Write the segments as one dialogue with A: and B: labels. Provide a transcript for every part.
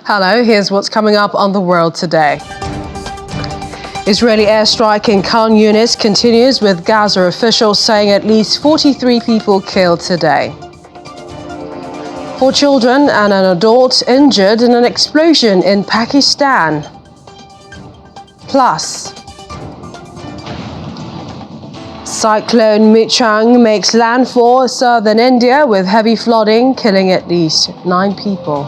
A: Hello, here's what's coming up on the world today. Israeli airstrike in Khan Yunis continues, with Gaza officials saying at least 43 people killed today. 4 children and an adult injured in an explosion in Pakistan. Plus, Cyclone Michaung makes landfall southern India with heavy flooding, killing at least 9 people.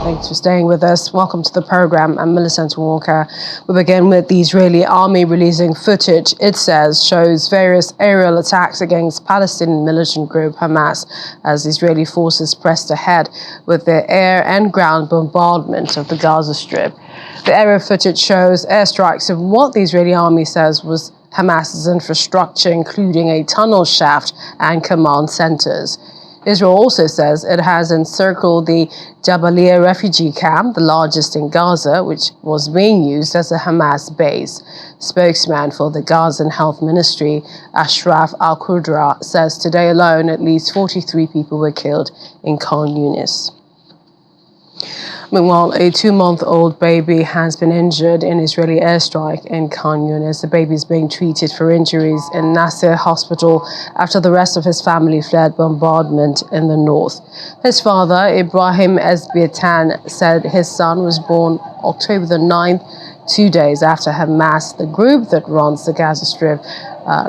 A: Thanks for staying with us. Welcome to the program. I'm Millicent Walker. We begin with the Israeli army releasing footage it says shows various aerial attacks against Palestinian militant group Hamas as Israeli forces pressed ahead with their air and ground bombardment of the Gaza Strip. The aerial footage shows airstrikes of what the Israeli army says was Hamas's infrastructure, including a tunnel shaft and command centers. Israel also says it has encircled the Jabalia refugee camp, the largest in Gaza, which was being used as a Hamas base. Spokesman for the Gazan Health Ministry, Ashraf al-Qudra, says today alone at least 43 people were killed in Khan Yunis. Meanwhile, a 2-month-old baby has been injured in Israeli airstrike in Khan Yunis. The baby is being treated for injuries in Nasser Hospital after the rest of his family fled bombardment in the north. His father, Ibrahim Esbiatan, said his son was born October the 9th, 2 days after Hamas, the group that runs the Gaza Strip,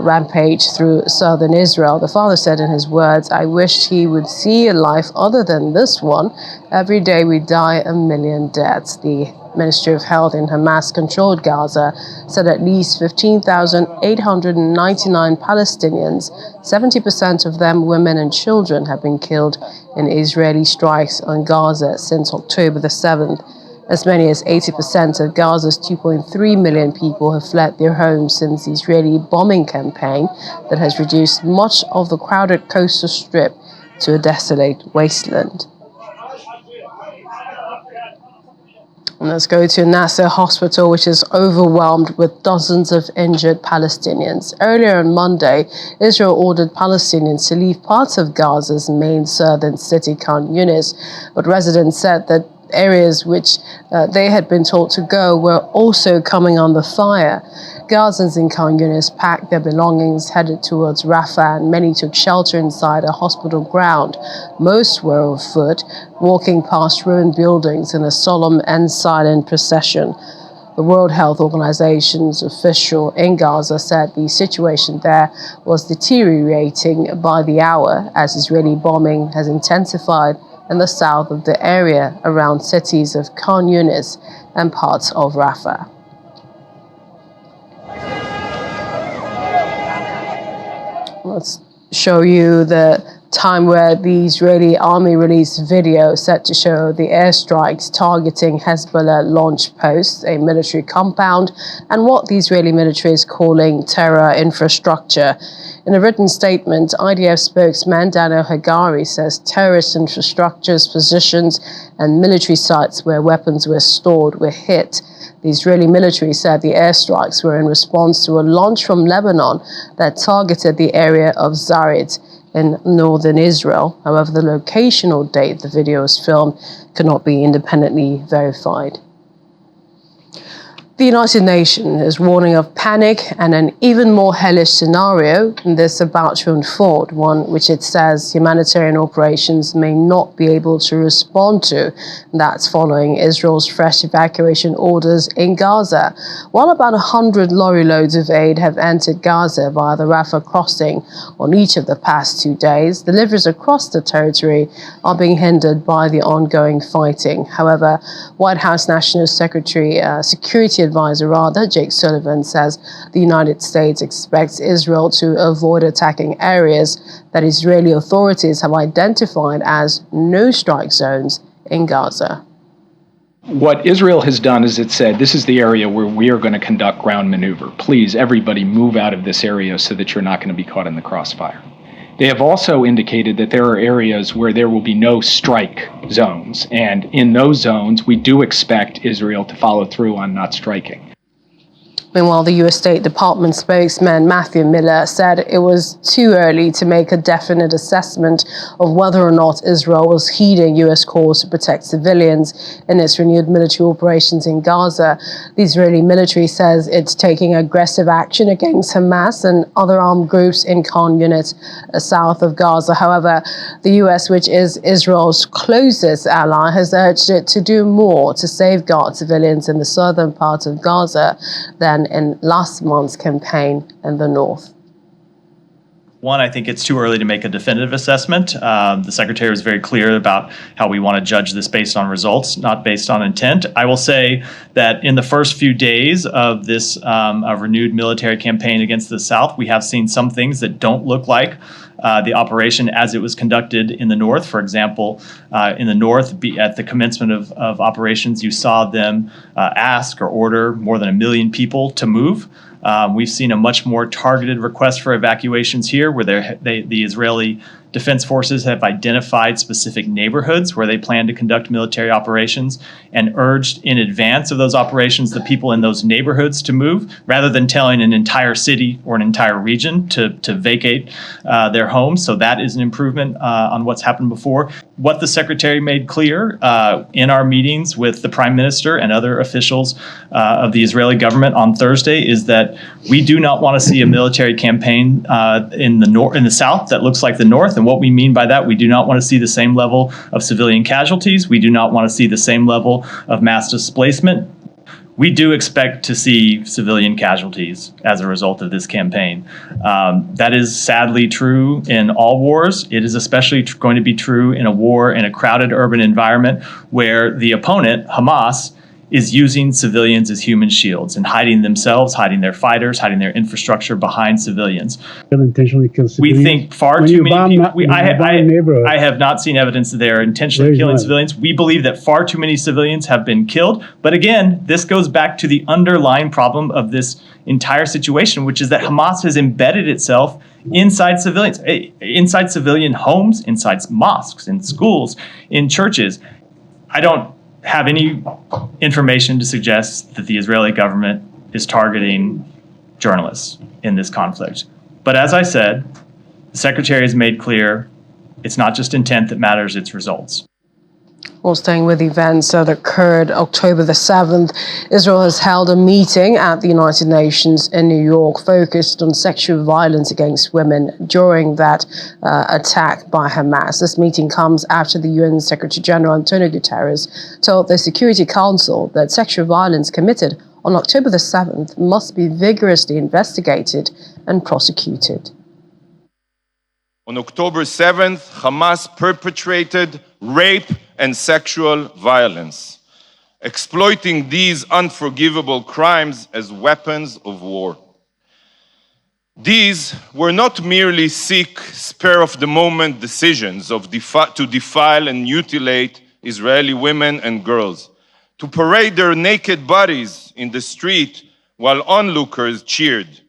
A: rampage through southern Israel. The father said in his words, "I wished he would see a life other than this one. Every day we die a million deaths." The Ministry of Health in Hamas-controlled Gaza said at least 15,899 Palestinians, 70% of them women and children, have been killed in Israeli strikes on Gaza since October the 7th. As many as 80% of Gaza's 2.3 million people have fled their homes since the Israeli bombing campaign that has reduced much of the crowded coastal strip to a desolate wasteland. And let's go to Nasser Hospital, which is overwhelmed with dozens of injured Palestinians. Earlier on Monday, Israel ordered Palestinians to leave parts of Gaza's main southern city, Khan Yunis, but residents said that areas which they had been told to go were also coming under fire. Gazans in Khan Yunis packed their belongings, headed towards Rafah, and many took shelter inside a hospital ground. Most were on foot, walking past ruined buildings in a solemn and silent procession. The World Health Organization's official in Gaza said the situation there was deteriorating by the hour as Israeli bombing has intensified in the south of the area around cities of Khan Yunis and parts of Rafah. Let's show you the time where the Israeli army released video set to show the airstrikes targeting Hezbollah launch posts, a military compound, and what the Israeli military is calling terror infrastructure. In a written statement, IDF spokesman Daniel Hagari says terrorist infrastructures, positions, and military sites where weapons were stored were hit. The Israeli military said the airstrikes were in response to a launch from Lebanon that targeted the area of Zarid in northern Israel. However, the location or date the video was filmed cannot be independently verified. The United Nations is warning of panic and an even more hellish scenario that's about to unfold, one which it says humanitarian operations may not be able to respond to. That's following Israel's fresh evacuation orders in Gaza. While about 100 lorry loads of aid have entered Gaza via the Rafah crossing on each of the past 2 days, deliveries across the territory are being hindered by the ongoing fighting. However, White House National Secretary, Security Advisor Jake Sullivan says the United States expects Israel to avoid attacking areas that Israeli authorities have identified as no-strike zones in Gaza.
B: What Israel has done is it said, this is the area where we are going to conduct ground maneuver. Please, everybody move out of this area so that you're not going to be caught in the crossfire. They have also indicated that there are areas where there will be no strike zones, and in those zones, we do expect Israel to follow through on not striking.
A: Meanwhile, the U.S. State Department spokesman Matthew Miller said it was too early to make a definite assessment of whether or not Israel was heeding U.S. calls to protect civilians in its renewed military operations in Gaza. The Israeli military says it's taking aggressive action against Hamas and other armed groups in Khan Yunis, south of Gaza. However, the U.S., which is Israel's closest ally, has urged it to do more to safeguard civilians in the southern part of Gaza than in last month's campaign in the north.
C: One, I think it's too early to make a definitive assessment. The Secretary was very clear about how we want to judge this based on results, not based on intent. I will say that in the first few days of this renewed military campaign against the South, we have seen some things that don't look like the operation as it was conducted in the North. For example, in the North, at the commencement of operations, you saw them ask or order more than 1 million people to move. We've seen a much more targeted request for evacuations here, where the Israeli Defense Forces have identified specific neighborhoods where they plan to conduct military operations and urged in advance of those operations the people in those neighborhoods to move, rather than telling an entire city or an entire region to vacate their homes. So that is an improvement on what's happened before. What the Secretary made clear in our meetings with the Prime Minister and other officials of the Israeli government on Thursday is that we do not want to see a military campaign in the South that looks like the North. And what we mean by that, we do not want to see the same level of civilian casualties. We do not want to see the same level of mass displacement. We do expect to see civilian casualties as a result of this campaign. That is sadly true in all wars. It is especially going to be true in a war in a crowded urban environment where the opponent, Hamas, is using civilians as human shields and hiding themselves, hiding their fighters, hiding their infrastructure behind civilians.
D: Intentionally kill civilians.
C: We think far too many people. I have not seen evidence that they are intentionally killing civilians. We believe that far too many civilians have been killed. But again, this goes back to the underlying problem of this entire situation, which is that Hamas has embedded itself inside civilians, inside civilian homes, inside mosques, in schools, in churches. I don't have any information to suggest that the Israeli government is targeting journalists in this conflict. But as I said, the Secretary has made clear it's not just intent that matters, it's results.
A: Well, staying with events that occurred October the 7th, Israel has held a meeting at the United Nations in New York focused on sexual violence against women during that attack by Hamas. This meeting comes after the UN Secretary General Antonio Guterres told the Security Council that sexual violence committed on October the 7th must be vigorously investigated and prosecuted.
E: On October 7th, Hamas perpetrated rape and sexual violence, exploiting these unforgivable crimes as weapons of war. These were not merely sick, spur-of-the-moment decisions to defile and mutilate Israeli women and girls, to parade their naked bodies in the street while onlookers cheered.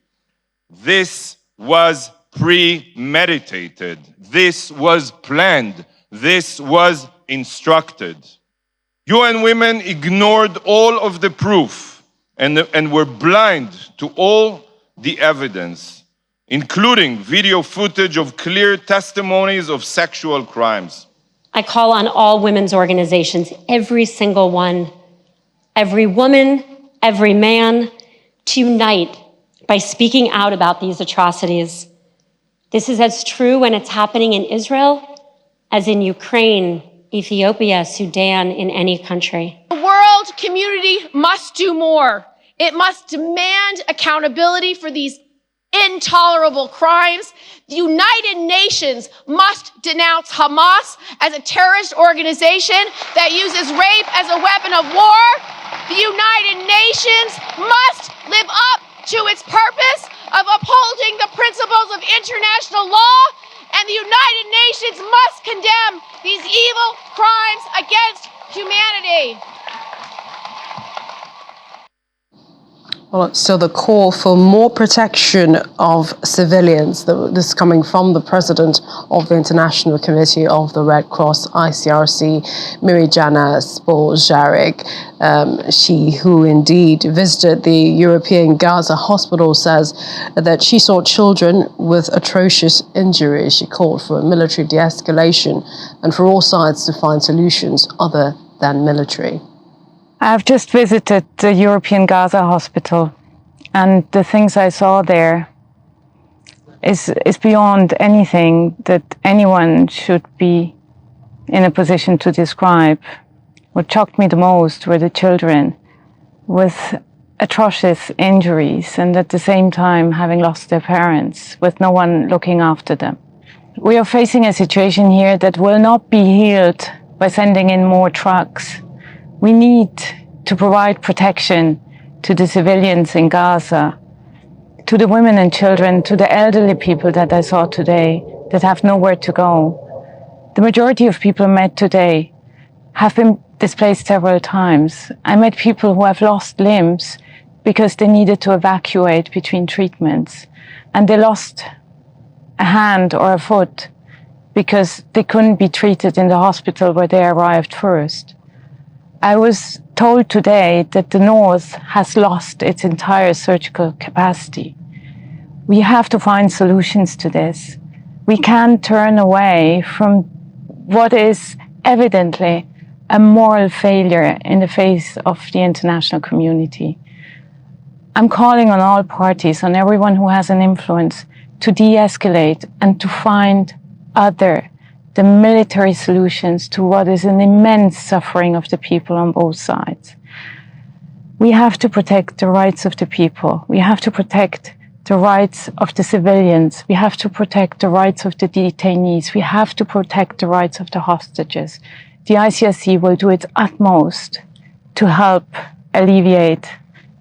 E: This was premeditated. This was planned. This was instructed. UN women ignored all of the proof and were blind to all the evidence, including video footage of clear testimonies of sexual crimes.
F: I call on all women's organizations, every single one, every woman, every man, to unite by speaking out about these atrocities. This is as true when it's happening in Israel as in Ukraine, Ethiopia, Sudan, in any country.
G: The world community must do more. It must demand accountability for these intolerable crimes. The United Nations must denounce Hamas as a terrorist organization that uses rape as a weapon of war. The United Nations must live up to its purpose of upholding the principles of international law, and the United Nations must condemn these evil crimes against humanity.
A: Well, so the call for more protection of civilians, this is coming from the president of the International Committee of the Red Cross, ICRC, Mirijana Spoljaric. She, who indeed visited the European Gaza hospital, says that she saw children with atrocious injuries. She called for a military de-escalation and for all sides to find solutions other than military.
D: I've just visited the European Gaza hospital, and the things I saw there is beyond anything that anyone should be in a position to describe. What shocked me the most were the children with atrocious injuries and at the same time having lost their parents with no one looking after them. We are facing a situation here that will not be healed by sending in more trucks. We need to provide protection to the civilians in Gaza, to the women and children, to the elderly people that I saw today that have nowhere to go. The majority of people I met today have been displaced several times. I met people who have lost limbs because they needed to evacuate between treatments, and they lost a hand or a foot because they couldn't be treated in the hospital where they arrived first. I was told today that the North has lost its entire surgical capacity. We have to find solutions to this. We can't turn away from what is evidently a moral failure in the face of the international community. I'm calling on all parties, on everyone who has an influence, to de-escalate and to find the military solutions to what is an immense suffering of the people on both sides. We have to protect the rights of the people. We have to protect the rights of the civilians. We have to protect the rights of the detainees. We have to protect the rights of the hostages. The ICRC will do its utmost to help alleviate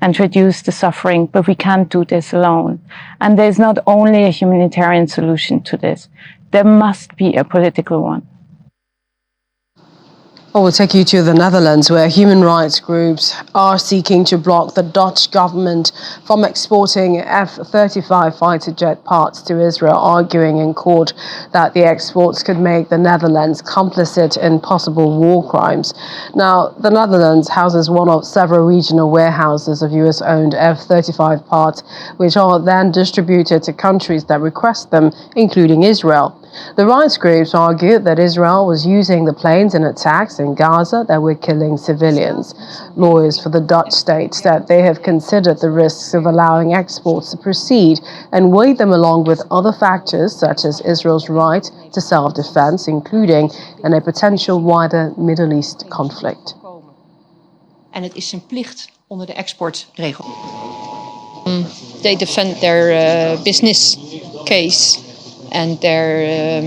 D: and reduce the suffering, but we can't do this alone. And there's not only a humanitarian solution to this. There must be a political one.
A: Well, we'll take you to the Netherlands, where human rights groups are seeking to block the Dutch government from exporting F-35 fighter jet parts to Israel, arguing in court that the exports could make the Netherlands complicit in possible war crimes. Now, the Netherlands houses one of several regional warehouses of US-owned F-35 parts, which are then distributed to countries that request them, including Israel. The rights groups argued that Israel was using the planes in attacks in Gaza that were killing civilians. Lawyers for the Dutch state said they have considered the risks of allowing exports to proceed and weighed them along with other factors such as Israel's right to self-defense, including in a potential wider Middle East conflict.
H: En het is zijn plicht onder de exportregel. They defend their business case and their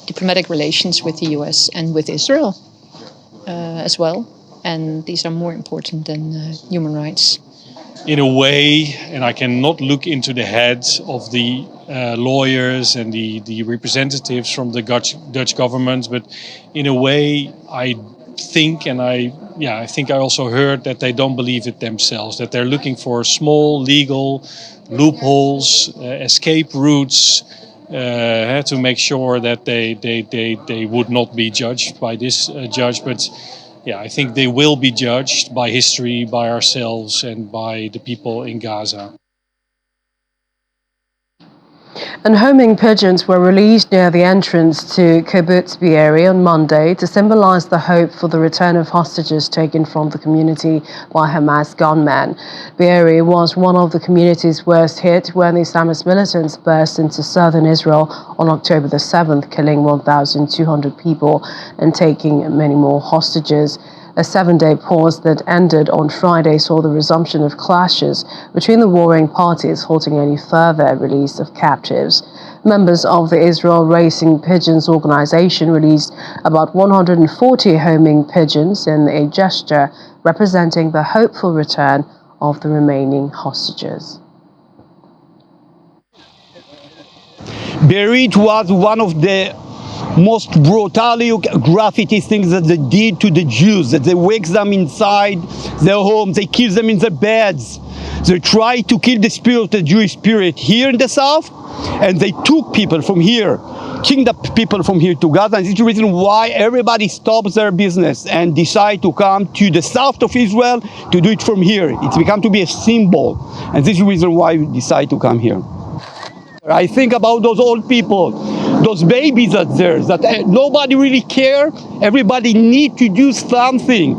H: diplomatic relations with the US and with Israel as well. And these are more important than human rights.
I: In a way, and I cannot look into the heads of the lawyers and the representatives from the Dutch government, but in a way I think, and I think I also heard that they don't believe it themselves, that they're looking for small legal loopholes, escape routes, to make sure that they would not be judged by this judge. But yeah, I think they will be judged by history, by ourselves, and by the people in Gaza.
A: And homing pigeons were released near the entrance to Kibbutz Be'eri on Monday to symbolize the hope for the return of hostages taken from the community by Hamas gunmen. Be'eri was one of the communities worst hit when the Islamist militants burst into southern Israel on October the 7th, killing 1,200 people and taking many more hostages. A 7-day pause that ended on Friday saw the resumption of clashes between the warring parties, halting any further release of captives. Members of the Israel Racing Pigeons organization released about 140 homing pigeons in a gesture representing the hopeful return of the remaining hostages.
J: Be'eri was one of the most brutally graffiti things that they did to the Jews, that they wake them inside their homes, they kill them in their beds. They try to kill the spirit, the Jewish spirit here in the south, and they took people from here, kidnapped people from here to Gaza. And this is the reason why everybody stops their business and decide to come to the south of Israel to do it from here. It's become to be a symbol. And this is the reason why we decide to come here. I think about those old people, those babies out there, that nobody really care. Everybody need to do something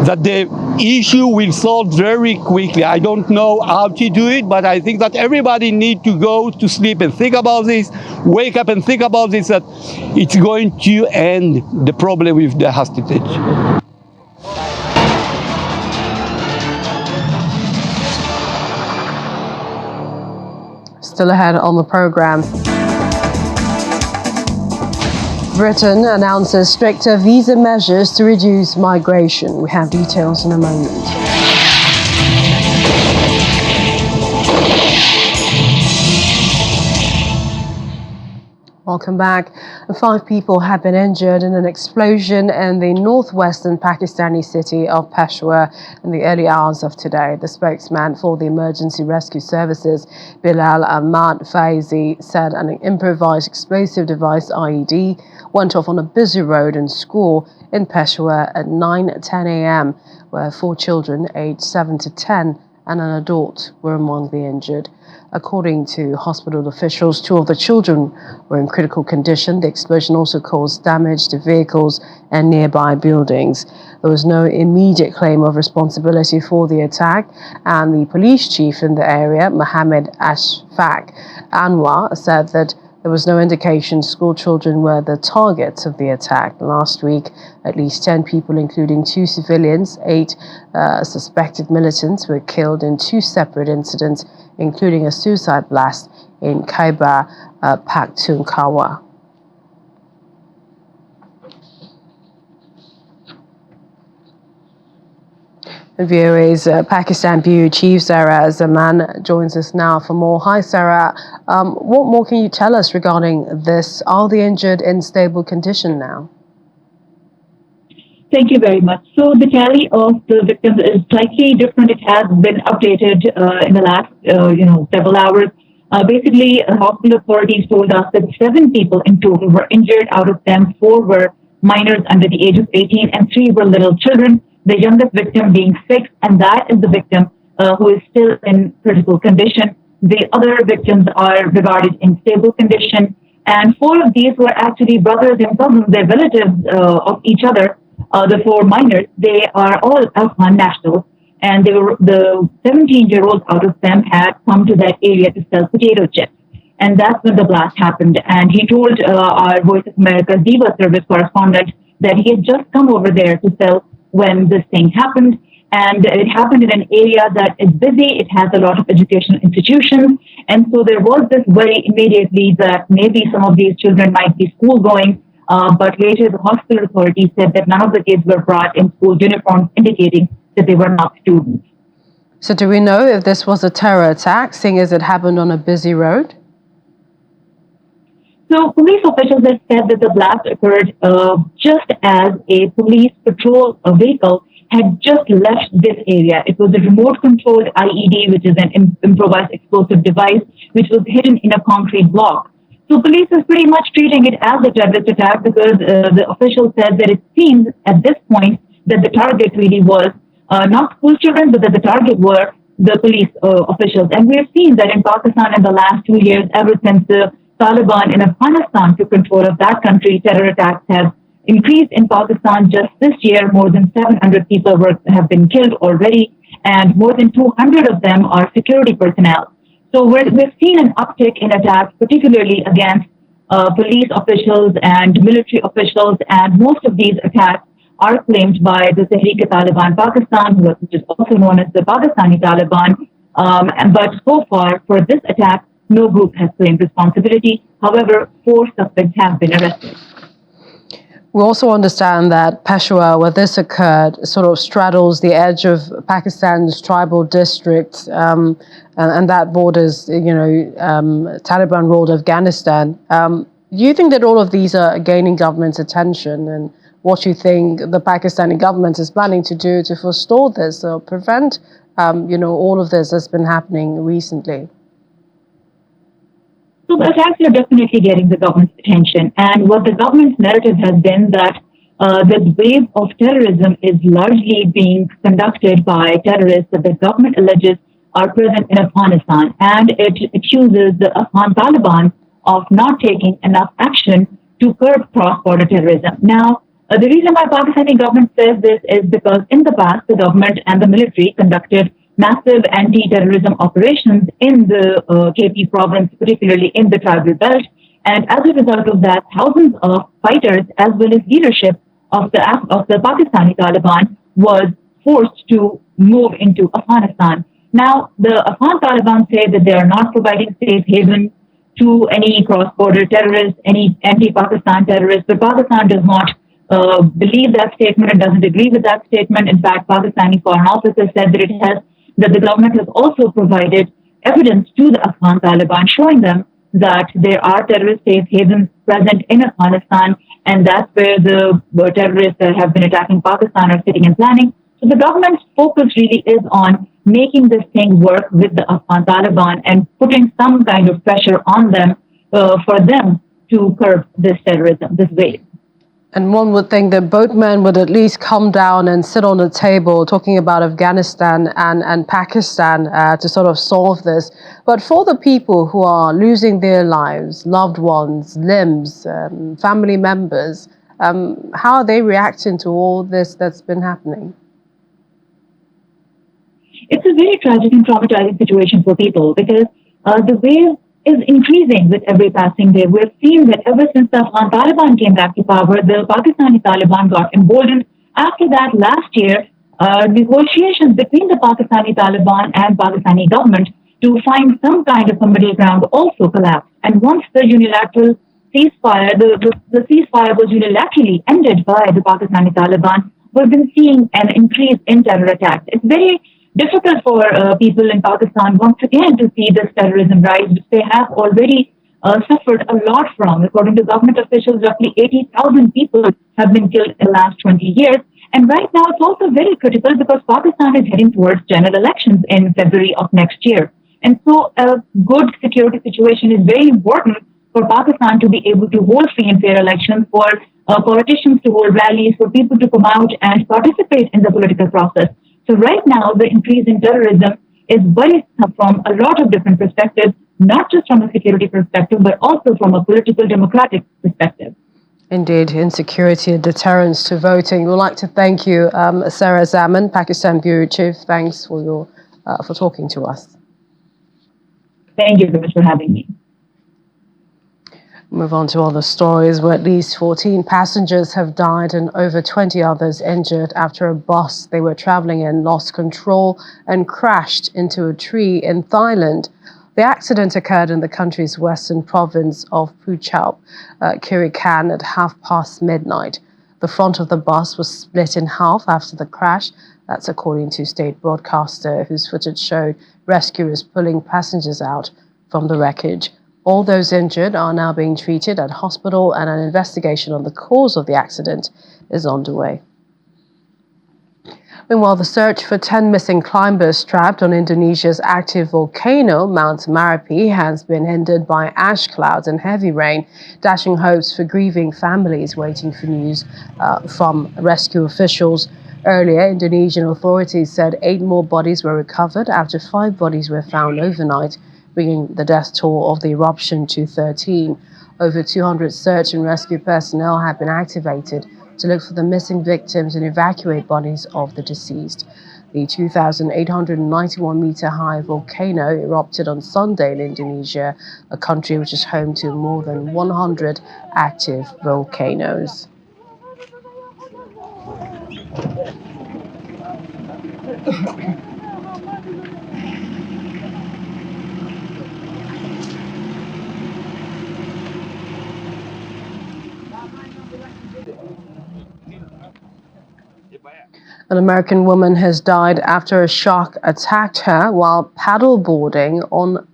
J: that the issue will solve very quickly. I don't know how to do it, but I think that everybody need to go to sleep and think about this, wake up and think about this, that it's going to end the problem with the hostage.
A: Still ahead on the program. Britain announces stricter visa measures to reduce migration. We have details in a moment. Welcome back. 5 people have been injured in an explosion in the northwestern Pakistani city of Peshawar in the early hours of today. The spokesman for the Emergency Rescue Services, Bilal Ahmad Faizi, said an improvised explosive device IED went off on a busy road and school in Peshawar at 9:10 a.m., where 4 children aged 7 to 10 and an adult were among the injured. According to hospital officials, 2 of the children were in critical condition. The explosion also caused damage to vehicles and nearby buildings. There was no immediate claim of responsibility for the attack, and the police chief in the area, Mohammed Ashfaq Anwar, said that there was no indication school children were the targets of the attack. Last week, at least 10 people, including 2 civilians, 8 suspected militants, were killed in 2 separate incidents, including a suicide blast in Khyber Pakhtunkhwa. VOA's Pakistan Bureau Chief Sarah Zaman joins us now for more. Hi, Sarah. What more can you tell us regarding this? Are the injured in stable condition now?
K: Thank you very much. So the tally of the victims is slightly different. It has been updated in the last, several hours. Basically, hospital authorities told us that 7 people in total were injured. Out of them, 4 were minors under the age of 18 and 3 were little children. The youngest victim being 6, and that is the victim who is still in critical condition. The other victims are regarded in stable condition. And 4 of these were actually brothers and cousins, they're relatives of each other. The 4 minors, they are all Afghan nationals, and they were the 17-year-olds out of them had come to that area to sell potato chips. And that's when the blast happened. And he told our Voice of America's Diva service correspondent that he had just come over there to sell when this thing happened. And it happened in an area that is busy. It has a lot of educational institutions. And so there was this worry immediately that maybe some of these children might be school going. But later the hospital authorities said that none of the kids were brought in school uniforms, indicating that they were not students.
A: So do we know if this was a terror attack, seeing as it happened on a busy road?
K: So police officials have said that the blast occurred just as a police patrol vehicle had just left this area. It was a remote-controlled IED, which is an improvised explosive device, which was hidden in a concrete block. So police is pretty much treating it as a terrorist attack because the official said that it seems at this point that the target really was not school children, but that the target were the police officials. And we have seen that in Pakistan in the last 2 years, ever since the Taliban in Afghanistan took control of that country, terror attacks have increased in Pakistan. Just this year, more than 700 people have been killed already, and more than 200 of them are security personnel. So we've seen an uptick in attacks, particularly against police officials and military officials, and most of these attacks are claimed by the Tehreek-e-Taliban Pakistan, which is also known as the Pakistani Taliban. But so far, for this attack, no group has claimed responsibility. However, 4 suspects have been arrested.
A: We also understand that Peshawar, where this occurred, sort of straddles the edge of Pakistan's tribal district, and that borders, Taliban-ruled Afghanistan. Do you think that all of these are gaining government's attention, and what you think the Pakistani government is planning to do to forestall this or prevent, all of this that's been happening recently?
K: So the attacks are definitely getting the government's attention. And what the government's narrative has been that this wave of terrorism is largely being conducted by terrorists that the government alleges are present in Afghanistan. And it accuses the Afghan Taliban of not taking enough action to curb cross-border terrorism. Now, the reason why Pakistani government says this is because in the past, the government and the military conducted massive anti-terrorism operations in the KP province, particularly in the tribal belt. And as a result of that, thousands of fighters, as well as leadership of the Pakistani Taliban, was forced to move into Afghanistan. Now, the Afghan Taliban say that they are not providing safe haven to any cross-border terrorists, any anti-Pakistan terrorists, but Pakistan does not believe that statement and doesn't agree with that statement. In fact, Pakistani Foreign Office has said that the government has also provided evidence to the Afghan Taliban showing them that there are terrorist safe havens present in Afghanistan, and that's where the terrorists that have been attacking Pakistan are sitting and planning. So the government's focus really is on making this thing work with the Afghan Taliban and putting some kind of pressure on them for them to curb this terrorism, this wave.
A: And one would think that both men would at least come down and sit on a table talking about Afghanistan and Pakistan to sort of solve this. But for the people who are losing their lives, loved ones, limbs, family members, how are they reacting to all this that's been happening?
K: It's a very tragic and traumatizing situation for people because the wave is increasing with every passing day. We've seen that ever since the Afghan Taliban came back to power, the Pakistani Taliban got emboldened. After that, last year, negotiations between the Pakistani Taliban and Pakistani government to find some kind of a middle ground also collapsed. And once the unilateral ceasefire, the ceasefire was unilaterally ended by the Pakistani Taliban, we've been seeing an increase in terror attacks. It's very difficult for people in Pakistan once again to see this terrorism rise, which they have already suffered a lot from. According to government officials, roughly 80,000 people have been killed in the last 20 years. And right now, it's also very critical because Pakistan is heading towards general elections in February of next year. And so a good security situation is very important for Pakistan to be able to hold free and fair elections, for politicians to hold rallies, for people to come out and participate in the political process. So right now, the increase in terrorism is worrisome from a lot of different perspectives, not just from a security perspective, but also from a political democratic perspective.
A: Indeed, insecurity and deterrence to voting. We'd like to thank you, Sarah Zaman, Pakistan Bureau Chief. Thanks for talking to us.
K: Thank you very much for having me.
A: Move on to other stories where at least 14 passengers have died and over 20 others injured after a bus they were traveling in lost control and crashed into a tree in Thailand. The accident occurred in the country's western province of Phuchop, Kirikan, at midnight. The front of the bus was split in half after the crash. That's according to state broadcaster, whose footage showed rescuers pulling passengers out from the wreckage. All those injured are now being treated at hospital, and an investigation on the cause of the accident is underway. Meanwhile, the search for 10 missing climbers trapped on Indonesia's active volcano, Mount Merapi, has been hindered by ash clouds and heavy rain, dashing hopes for grieving families waiting for news from rescue officials. Earlier, Indonesian authorities said 8 more bodies were recovered after 5 bodies were found overnight, bringing the death toll of the eruption to 13. Over 200 search and rescue personnel have been activated to look for the missing victims and evacuate bodies of the deceased. The 2,891-meter-high volcano erupted on Sunday in Indonesia, a country which is home to more than 100 active volcanoes. An American woman has died after a shark attacked her while paddleboarding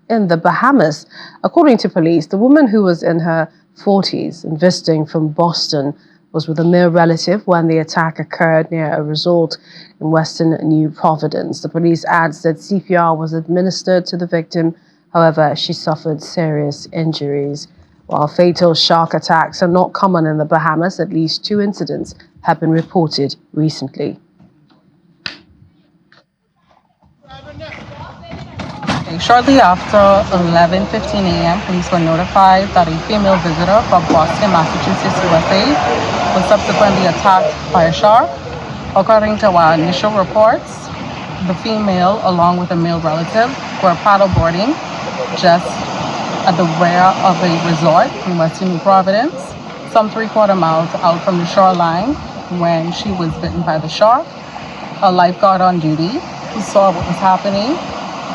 A: in the Bahamas. According to police, the woman, who was in her 40s and visiting from Boston, was with a male relative when the attack occurred near a resort in western New Providence. The police adds that CPR was administered to the victim. However, she suffered serious injuries. While fatal shark attacks are not common in the Bahamas, at least 2 incidents have been reported recently.
L: Shortly after 11:15 a.m., police were notified that a female visitor from Boston, Massachusetts, USA, was subsequently attacked by a shark. According to our initial reports, the female, along with a male relative, were paddleboarding just at the rear of a resort in Western New Providence, some 3/4 miles out from the shoreline, when she was bitten by the shark. A lifeguard on duty who saw what was happening,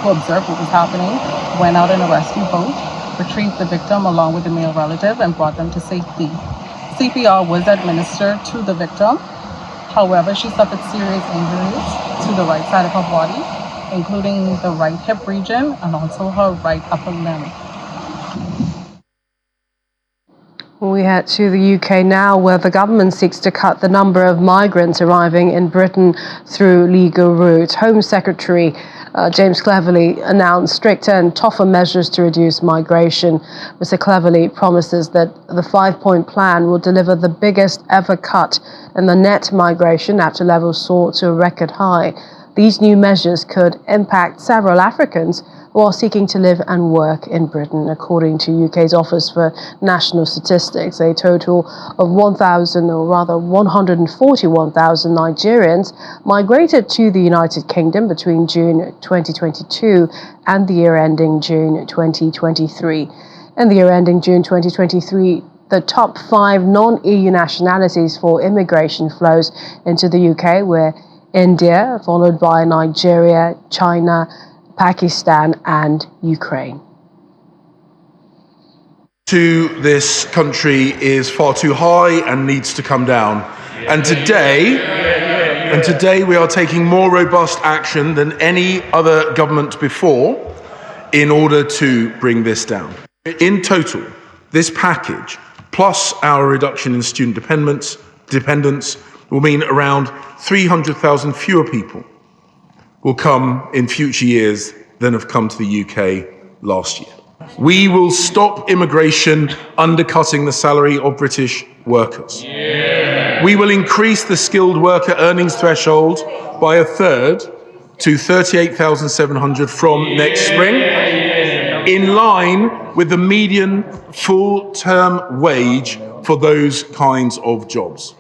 L: who observed what was happening, went out in a rescue boat, retrieved the victim along with the male relative, and brought them to safety. CPR was administered to the victim. However, she suffered serious injuries to the right side of her body, including the right hip region and also her right upper limb.
A: We head to the UK now, where the government seeks to cut the number of migrants arriving in Britain through legal routes. Home Secretary James Cleverly announced stricter and tougher measures to reduce migration. Mr. Cleverly promises that the 5-point plan will deliver the biggest ever cut in the net migration after levels soared to a record high. These new measures could impact several Africans who are seeking to live and work in Britain. According to UK's Office for National Statistics, a total of 141,000 Nigerians migrated to the United Kingdom between June 2022 and the year ending June 2023. In the year ending June 2023, the top 5 non-EU nationalities for immigration flows into the UK were India, followed by Nigeria, China, Pakistan and Ukraine.
M: To this country is far too high and needs to come down. And today we are taking more robust action than any other government before in order to bring this down. In total, this package, plus our reduction in student dependence, will mean around 300,000 fewer people will come in future years than have come to the UK last year. We will stop immigration undercutting the salary of British workers. We will increase the skilled worker earnings threshold by 1/3 to 38,700 from next spring, in line with the median full-term wage for those kinds of jobs.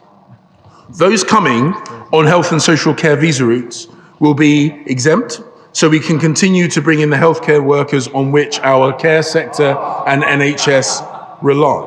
M: Those coming on health and social care visa routes will be exempt, so we can continue to bring in the healthcare workers on which our care sector and NHS rely.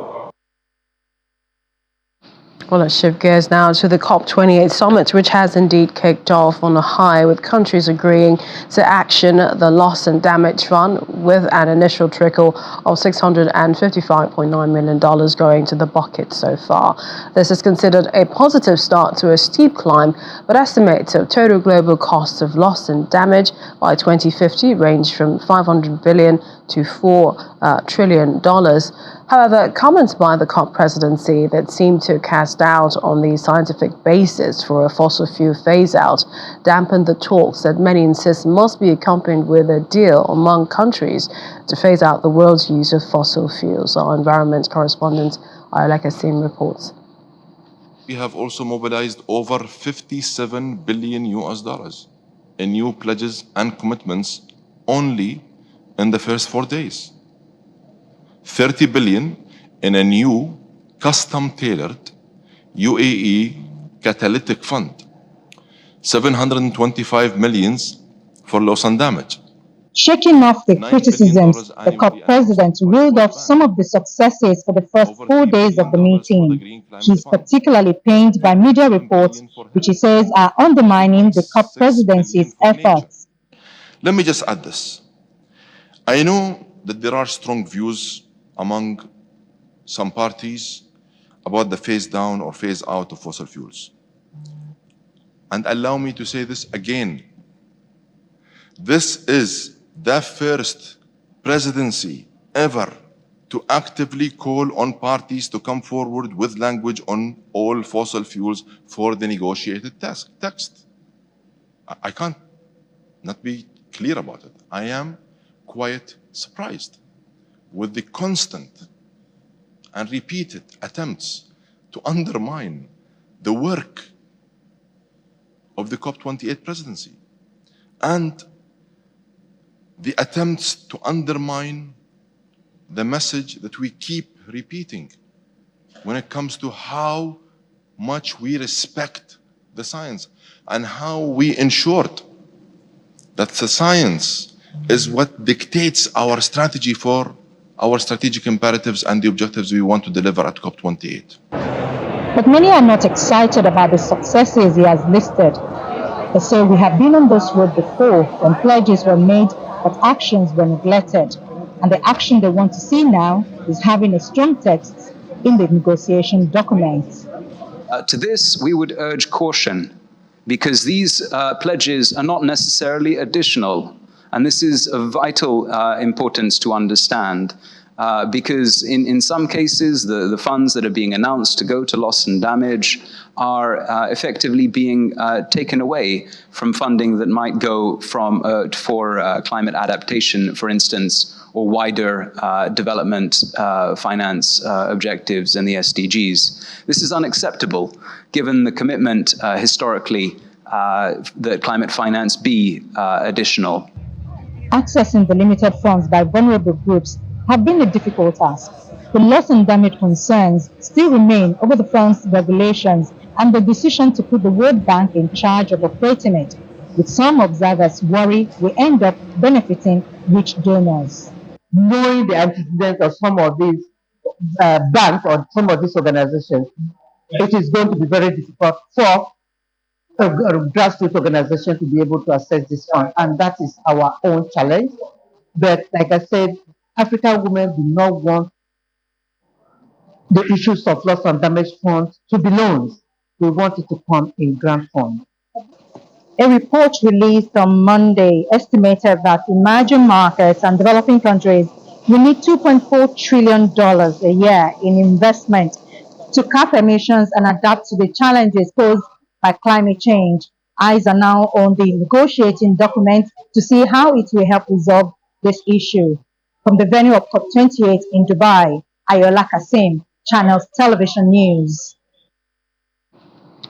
A: Well, let's shift gears now to the COP28 summit, which has indeed kicked off on a high, with countries agreeing to action the loss and damage fund with an initial trickle of $655.9 million going to the bucket so far. This is considered a positive start to a steep climb, but estimates of total global costs of loss and damage by 2050 range from $500 billion to $4 trillion. However, comments by the COP presidency that seem to cast doubt on the scientific basis for a fossil fuel phase-out dampened the talks that many insist must be accompanied with a deal among countries to phase out the world's use of fossil fuels. Our environment correspondent, Ayala Kassim, reports.
N: We have also mobilized over $57 billion in new pledges and commitments only in the first 4 days. 30 billion in a new custom-tailored UAE catalytic fund, 725 million for loss and damage.
O: Shaking off the criticisms, the COP president ruled off some of the successes for the first 4 days of the meeting. He's particularly pained by media reports, which he says are undermining the COP presidency's efforts.
N: Let me just add this. I know that there are strong views among some parties about the phase down or phase out of fossil fuels. And allow me to say this again. This is the first presidency ever to actively call on parties to come forward with language on all fossil fuels for the negotiated text. I can't not be clear about it. I am quite surprised with the constant and repeated attempts to undermine the work of the COP28 presidency and the attempts to undermine the message that we keep repeating when it comes to how much we respect the science and how we ensured that the science is what dictates our strategy for our strategic imperatives and the objectives we want to deliver at COP28.
O: But many are not excited about the successes he has listed. They say we have been on this road before when pledges were made but actions were neglected. And the action they want to see now is having a strong text in the negotiation documents.
P: To this, we would urge caution, because these pledges are not necessarily additional. And this is of vital importance to understand, because in some cases, the funds that are being announced to go to loss and damage are effectively being taken away from funding that might go for climate adaptation, for instance, or wider development finance objectives and the SDGs. This is unacceptable, given the commitment historically that climate finance be additional.
O: Accessing the limited funds by vulnerable groups have been a difficult task. The loss and damage concerns still remain over the fund's regulations and the decision to put the World Bank in charge of operating it, with some observers worry we end up benefiting rich donors.
Q: Knowing the antecedents of some of these banks or some of these organizations, it is going to be very difficult for a grassroots organization to be able to access this fund, and that is our own challenge. But like I said, African women do not want the issues of loss and damage funds to be loans. We want it to come in grant form.
O: A report released on Monday estimated that emerging markets and developing countries will need $2.4 trillion a year in investment to cap emissions and adapt to the challenges posed by climate change. Eyes are now on the negotiating document to see how it will help resolve this issue. From the venue of COP28 in Dubai, Ayola Kasim, Channels Television News.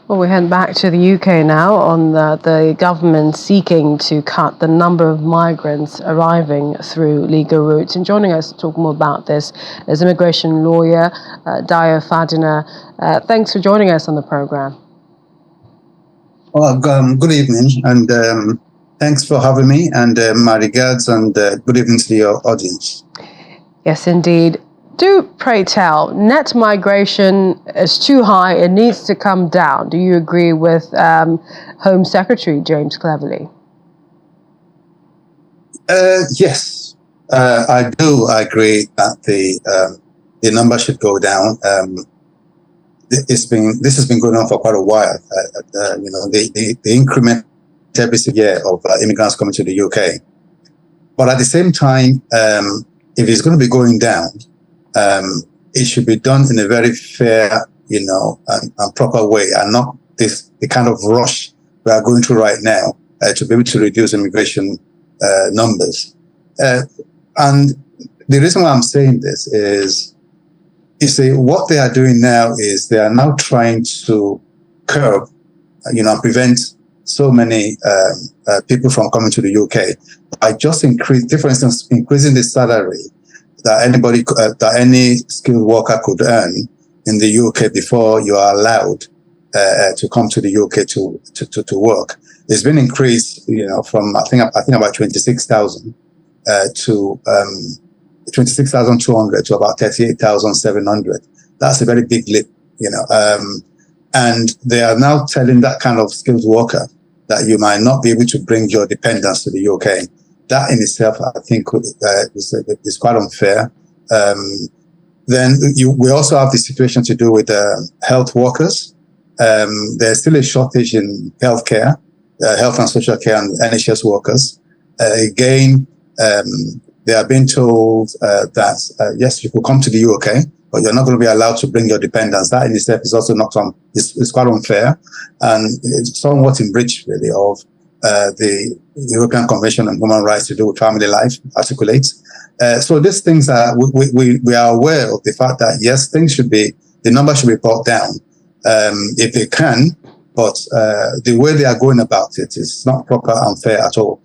A: Well, we head back to the UK now on the government seeking to cut the number of migrants arriving through legal routes. And joining us to talk more about this is immigration lawyer Dayo Fadina. Thanks for joining us on the program.
R: Well, good evening, and thanks for having me, and my regards, and good evening to your audience.
A: Yes, indeed. Do pray tell, net migration is too high, it needs to come down. Do you agree with Home Secretary James Cleverly?
R: Yes, I do agree that the number should go down. This has been going on for quite a while. The increment every year of immigrants coming to the UK. But at the same time, if it's going to be going down, it should be done in a very fair, and proper way, and not the kind of rush we are going through right now to be able to reduce immigration numbers. And the reason why I'm saying this is, you see, what they are doing now is they are now trying to curb, prevent so many people from coming to the UK by just for instance, increasing the salary that any skilled worker could earn in the UK before you are allowed to come to the UK to work. It's been increased, from I think about 26,000 to 26,200 to about 38,700. That's a very big leap, and they are now telling that kind of skilled worker that you might not be able to bring your dependents to the UK. That in itself, I think, is quite unfair. Then we also have the situation to do with health workers. There's still a shortage in healthcare, health and social care, and NHS workers. Again, They are being told that, yes, you could come to the UK, but you're not going to be allowed to bring your dependents. That in itself is also not it's quite unfair, and it's somewhat in breach, really, of the European Convention on Human Rights to do with family life articulates. So these things are, we are aware of the fact that, yes, the number should be brought down if they can, but the way they are going about it is not proper and fair at all.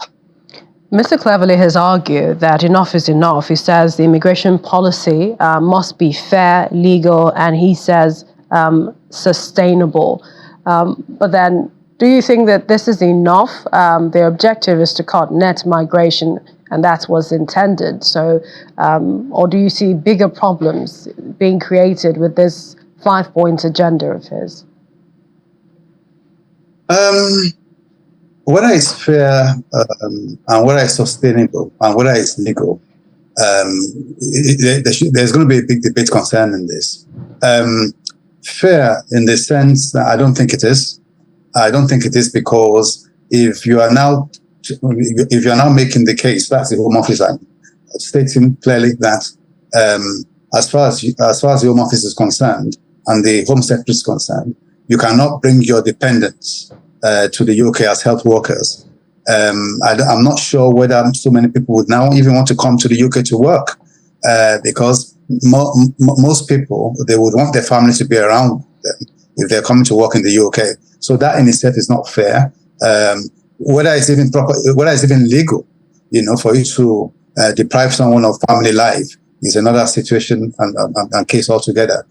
A: Mr. Cleverly has argued that enough is enough. He says the immigration policy must be fair, legal, and he says sustainable. But then, do you think that this is enough? The objective is to cut net migration, and that's what's intended. So, or do you see bigger problems being created with this 5-point agenda of his?
R: Whether it's fair and whether it's sustainable and whether it's legal, there's going to be a big debate concerning this. Fair in the sense that I don't think it is. I don't think it is because if you are now making the case, that's the Home Office stating clearly that as far as the Home Office is concerned and the Home Secretary is concerned, you cannot bring your dependents to the UK as health workers. I'm not sure whether so many people would now even want to come to the UK to work because most people, they would want their family to be around them if they're coming to work in the UK. So that in itself is not fair. Whether it's even proper, whether it's even legal, for you to deprive someone of family life is another situation and case altogether.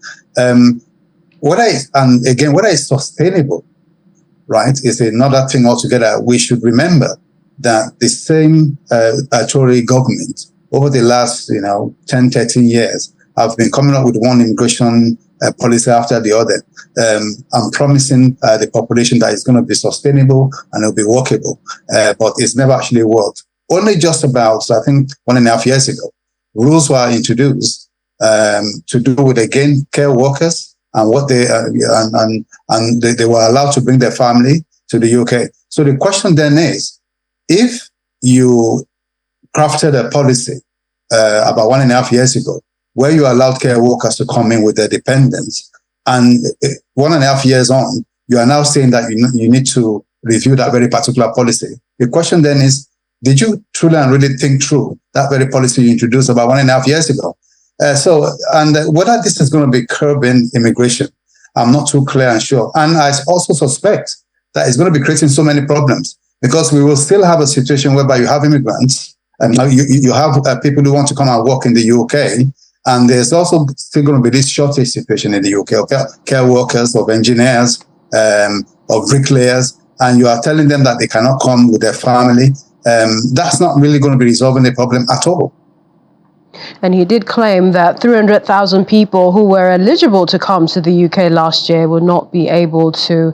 R: Whether it's sustainable, right, is another thing altogether. We should remember that the same Tory government over the last 10, 13 years have been coming up with one immigration policy after the other and promising the population that it's going to be sustainable and it'll be workable, but it's never actually worked. Only just about, I think, 1.5 years ago, rules were introduced to do with, again, care workers and what they they were allowed to bring their family to the UK. So the question then is, if you crafted a policy about 1.5 years ago where you allowed care workers to come in with their dependents, and 1.5 years on, you are now saying that you need to review that very particular policy. The question then is, did you truly and really think through that very policy you introduced about 1.5 years ago? Whether this is going to be curbing immigration, I'm not too clear and sure. And I also suspect that it's going to be creating so many problems because we will still have a situation whereby you have immigrants and you have people who want to come and work in the UK. And there's also still going to be this shortage situation in the UK of care workers, of engineers, of bricklayers, and you are telling them that they cannot come with their family. That's not really going to be resolving the problem at all.
A: And he did claim that 300,000 people who were eligible to come to the UK last year will not be able to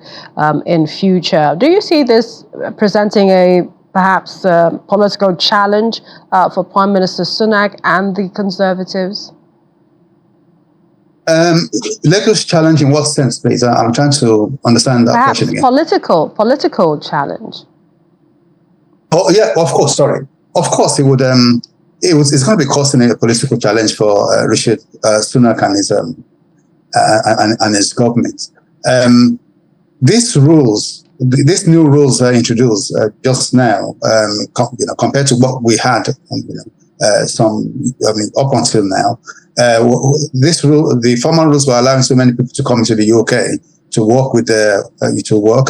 A: in future. Do you see this presenting a perhaps political challenge for Prime Minister Sunak and the Conservatives?
R: Legal challenge in what sense, please? I'm trying to understand that question again.
A: Political challenge.
R: Oh yeah, of course. Sorry, of course it would. It's going to be causing a political challenge for Richard Sunak and his government. These new rules are introduced just now, compared to what we had, up until now. The former rules were allowing so many people to come into the UK to work with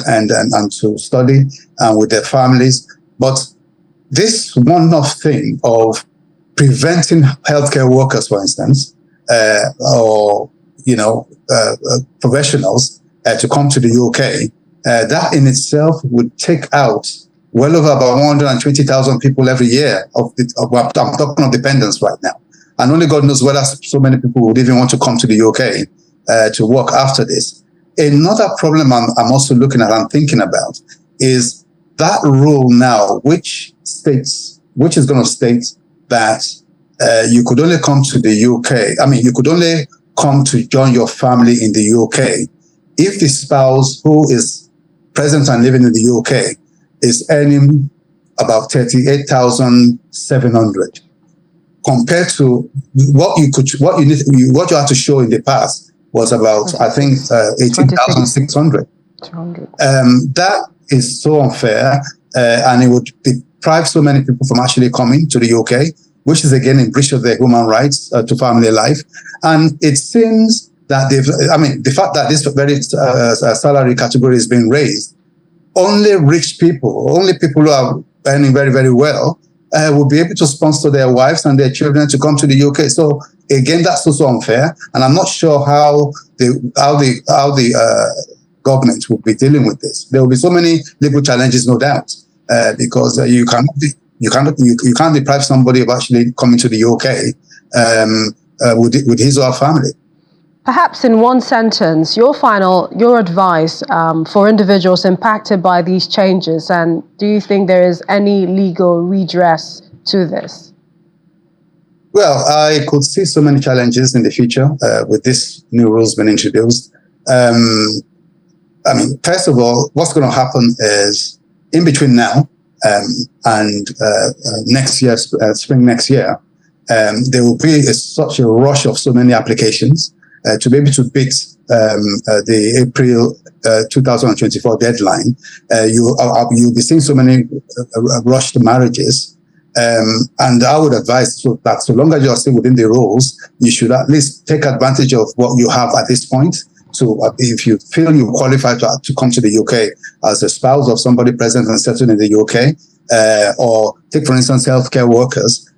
R: and to study and with their families. But this one-off thing of preventing healthcare workers, for instance, or professionals to come to the UK, that in itself would take out well over about 120,000 people every year. I'm talking of dependents right now. And only God knows whether so many people would even want to come to the UK to work after this. Another problem I'm also looking at and thinking about is that rule now, which is going to state that you could only come to the UK. I mean, you could only come to join your family in the UK if the spouse who is present and living in the UK is earning about 38,700. compared to what you had to show in the past was about, I think, 18,600. That is so unfair, and it would deprive so many people from actually coming to the UK, which is again in breach of their human rights to family life. And it seems that the fact that this very salary category is being raised, only rich people, only people who are earning very, very well, will be able to sponsor their wives and their children to come to the UK. So again, that's also unfair, and I'm not sure how the government will be dealing with this. There will be so many legal challenges, no doubt, because you can't deprive somebody of actually coming to the UK with his or her family.
A: Perhaps in one sentence, your advice for individuals impacted by these changes, and do you think there is any legal redress to this?
R: Well, I could see so many challenges in the future with these new rules being introduced. First of all, what's going to happen is in between now and next year, spring next year, there will be such a rush of so many applications to be able to beat the April 2024 deadline. You'll be seeing so many rushed marriages. And I would advise that so long as you are still within the rules, you should at least take advantage of what you have at this point. So if you feel you qualify to come to the UK as a spouse of somebody present and settled in the UK, or take, for instance, healthcare workers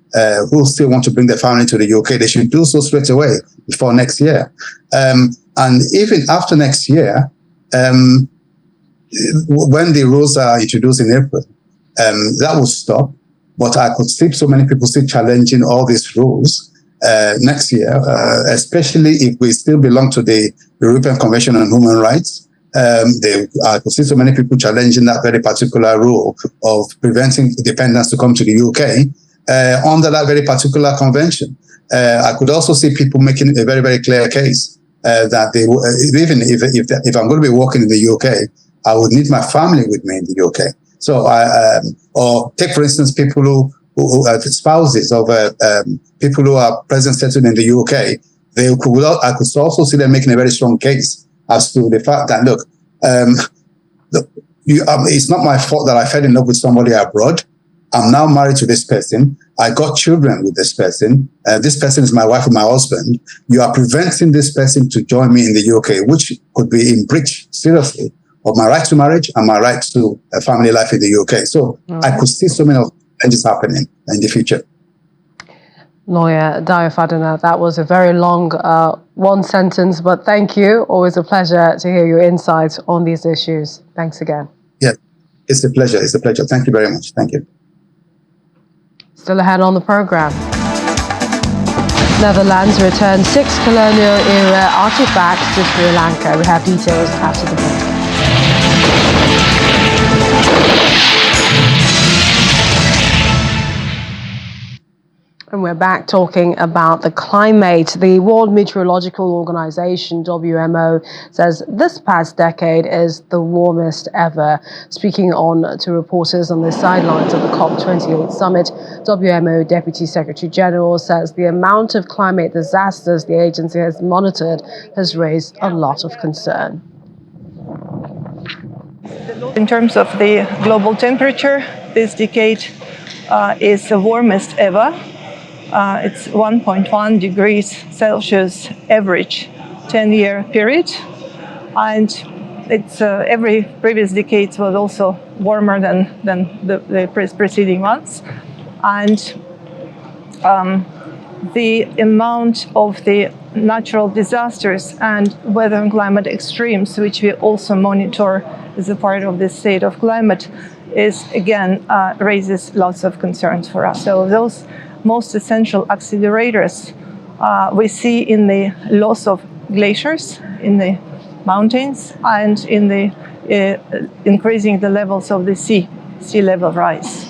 R: who still want to bring their family to the UK, they should do so straight away before next year. And even after next year, when the rules are introduced in April, that will stop. But I could see so many people still challenging all these rules next year, especially if we still belong to the European Convention on Human Rights. I could see so many people challenging that very particular rule of preventing dependents to come to the UK under that very particular convention. I could also see people making a very, very clear case that they, even if I'm going to be working in the UK, I would need my family with me in the UK. So, or take, for instance, people who are spouses of people who are present settled in the UK. I could also see them making a very strong case as to the fact that, look, it's not my fault that I fell in love with somebody abroad. I'm now married to this person. I got children with this person. This person is my wife or my husband. You are preventing this person to join me in the UK, which could be in breach, seriously, of my right to marriage and my right to a family life in the UK. So I could see so many changes happening in the future.
A: Lawyer Dayo Fadana, that was a very long one sentence, but thank you. Always a pleasure to hear your insights on these issues. Thanks again.
R: Yeah, it's a pleasure. It's a pleasure. Thank you very much. Thank you.
A: Still ahead on the program. Netherlands returned 6 colonial-era artifacts to Sri Lanka. We have details after the break. And we're back talking about the climate. The World Meteorological Organization, WMO, says this past decade is the warmest ever. Speaking to reporters on the sidelines of the COP28 summit, WMO Deputy Secretary General says the amount of climate disasters the agency has monitored has raised a lot of concern.
S: In terms of the global temperature, this decade is the warmest ever. It's 1.1 degrees Celsius average 10-year period, and it's every previous decade was also warmer than the preceding ones, and the amount of the natural disasters and weather and climate extremes, which we also monitor as a part of the state of climate, is again raises lots of concerns for us. So those most essential accelerators we see in the loss of glaciers in the mountains and in the increasing the levels of the sea level rise.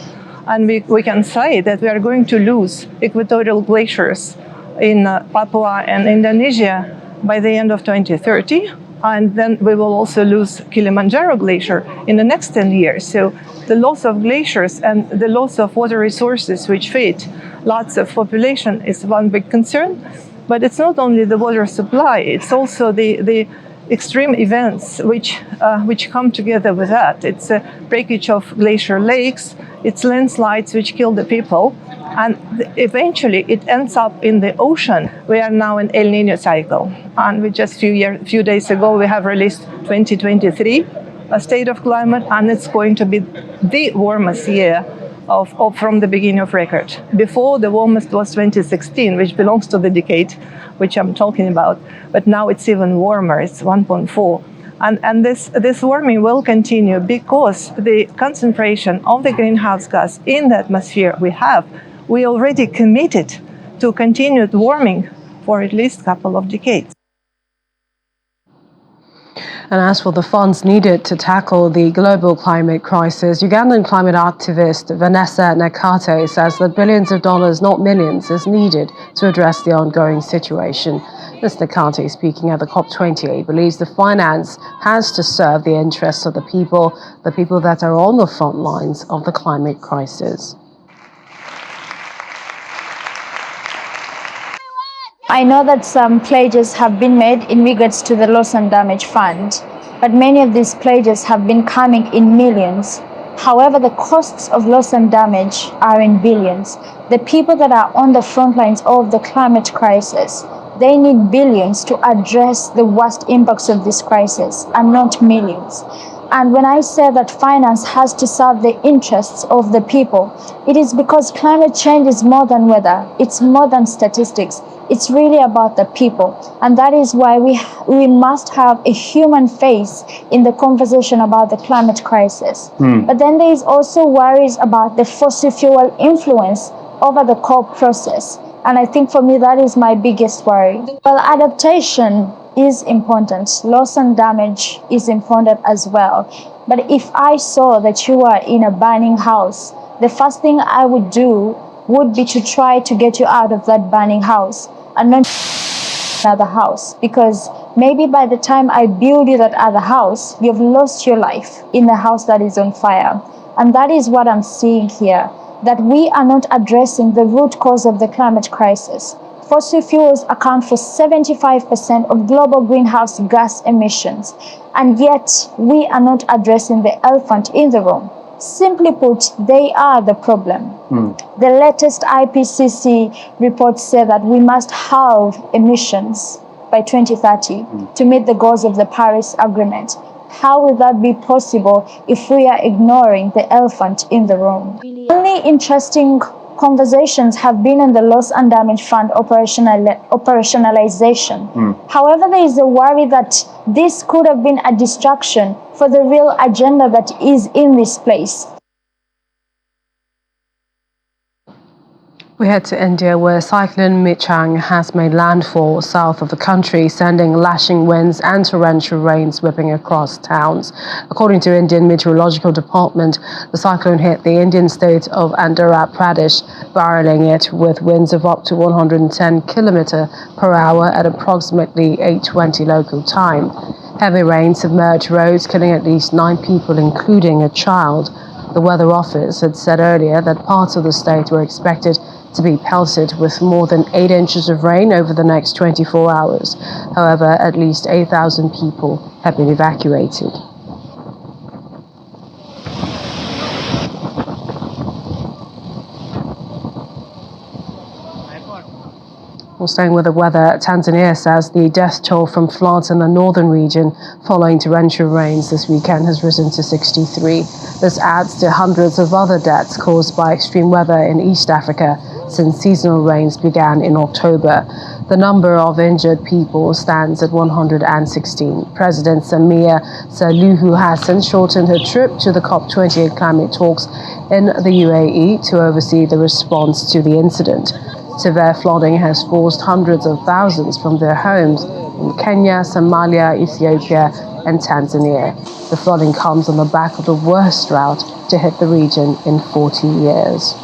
S: And we can say that we are going to lose equatorial glaciers in Papua and Indonesia by the end of 2030. And then we will also lose Kilimanjaro Glacier in the next 10 years. So the loss of glaciers and the loss of water resources which feed lots of population is one big concern. But it's not only the water supply, it's also the extreme events which come together with that. It's a breakage of glacier lakes, it's landslides which kill the people, and eventually it ends up in the ocean. We are now in El Nino cycle, and we just few days ago we have released 2023, a state of climate, and it's going to be the warmest year from the beginning of record. Before, the warmest was 2016, which belongs to the decade which I'm talking about, but now it's even warmer, it's 1.4. And this warming will continue because the concentration of the greenhouse gas in the atmosphere we already committed to continued warming for at least a couple of decades.
A: And as for the funds needed to tackle the global climate crisis, Ugandan climate activist Vanessa Nakate says that billions of dollars, not millions, is needed to address the ongoing situation. Ms. Nakate, speaking at the COP28, believes the finance has to serve the interests of the people that are on the front lines of the climate crisis.
T: I know that some pledges have been made in regards to the loss and damage fund, but many of these pledges have been coming in millions. However, the costs of loss and damage are in billions. The people that are on the front lines of the climate crisis, they need billions to address the worst impacts of this crisis and not millions. And when I say that finance has to serve the interests of the people, it is because climate change is more than weather. It's more than statistics. It's really about the people. And that is why we must have a human face in the conversation about the climate crisis. But then there is also worries about the fossil fuel influence over the COP process. And I think for me, that is my biggest worry. Well, adaptation is important. Loss and damage is important as well. But if I saw that you are in a burning house, the first thing I would do would be to try to get you out of that burning house and not another house. Because maybe by the time I build you that other house, you've lost your life in the house that is on fire. And that is what I'm seeing here, that we are not addressing the root cause of the climate crisis. Fossil fuels account for 75% of global greenhouse gas emissions, and yet we are not addressing the elephant in the room. Simply put, they are the problem. The latest IPCC reports say that we must halve emissions by 2030 to meet the goals of the Paris Agreement. How will that be possible if we are ignoring the elephant in the room? Only interesting conversations have been on the loss and damage fund operationalization. However, there is a worry that this could have been a distraction for the real agenda that is in this place.
A: We head to India, where Cyclone Michaung has made landfall south of the country, sending lashing winds and torrential rains whipping across towns. According to Indian Meteorological Department, the cyclone hit the Indian state of Andhra Pradesh, barreling it with winds of up to 110 km per hour at approximately 8:20 local time. Heavy rain submerged roads, killing at least 9 people, including a child. The Weather Office had said earlier that parts of the state were expected to be pelted with more than 8 inches of rain over the next 24 hours. However, at least 8,000 people have been evacuated. Well, staying with the weather, Tanzania says the death toll from floods in the northern region following torrential rains this weekend has risen to 63. This adds to hundreds of other deaths caused by extreme weather in East Africa since seasonal rains began in October. The number of injured people stands at 116. President Samia Suluhu Hassan shortened her trip to the COP28 climate talks in the UAE to oversee the response to the incident. Severe flooding has forced hundreds of thousands from their homes in Kenya, Somalia, Ethiopia, and Tanzania. The flooding comes on the back of the worst drought to hit the region in 40 years.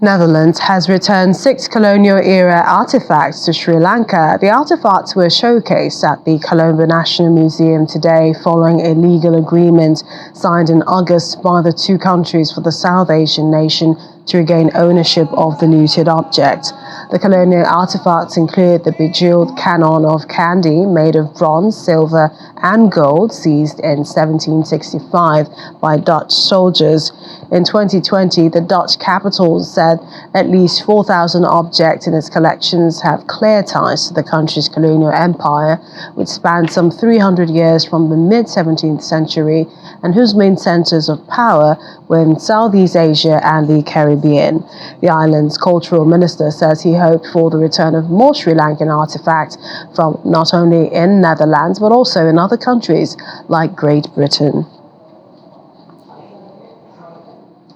A: Netherlands has returned 6 colonial-era artifacts to Sri Lanka. The artifacts were showcased at the Colombo National Museum today following a legal agreement signed in August by the two countries for the South Asian nation to regain ownership of the looted object. The colonial artifacts include the bejeweled cannon of candy made of bronze, silver, and gold seized in 1765 by Dutch soldiers. In 2020, the Dutch capital said at least 4,000 objects in its collections have clear ties to the country's colonial empire, which spanned some 300 years from the mid-17th century and whose main centers of power were in Southeast Asia and the Caribbean. The island's cultural minister says he hoped for the return of more Sri Lankan artifacts from not only in Netherlands but also in other countries like Great Britain.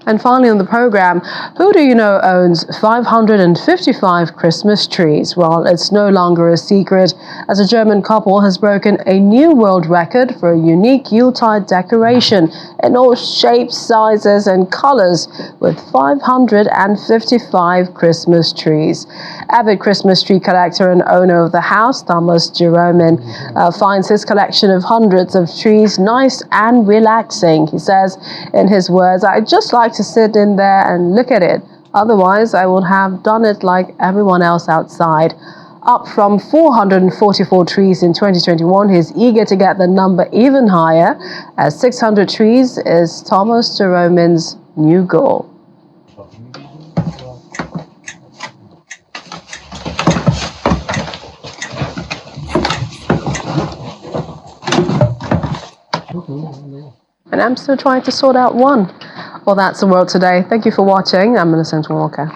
A: And finally on the program, who do you know owns 555 Christmas trees? Well, it's no longer a secret, as a German couple has broken a new world record for a unique Yuletide decoration in all shapes, sizes and colors with 555 Christmas trees. Avid Christmas tree collector and owner of the house, Thomas Jeromen, finds his collection of hundreds of trees nice and relaxing. He says, in his words, "I'd just like to sit in there and look at it. Otherwise, I would have done it like everyone else outside." Up from 444 trees in 2021, he's eager to get the number even higher, as 600 trees is Thomas Jeromen's new goal. And I'm still trying to sort out one. Well, that's the world today. Thank you for watching. I'm Millicent Walker.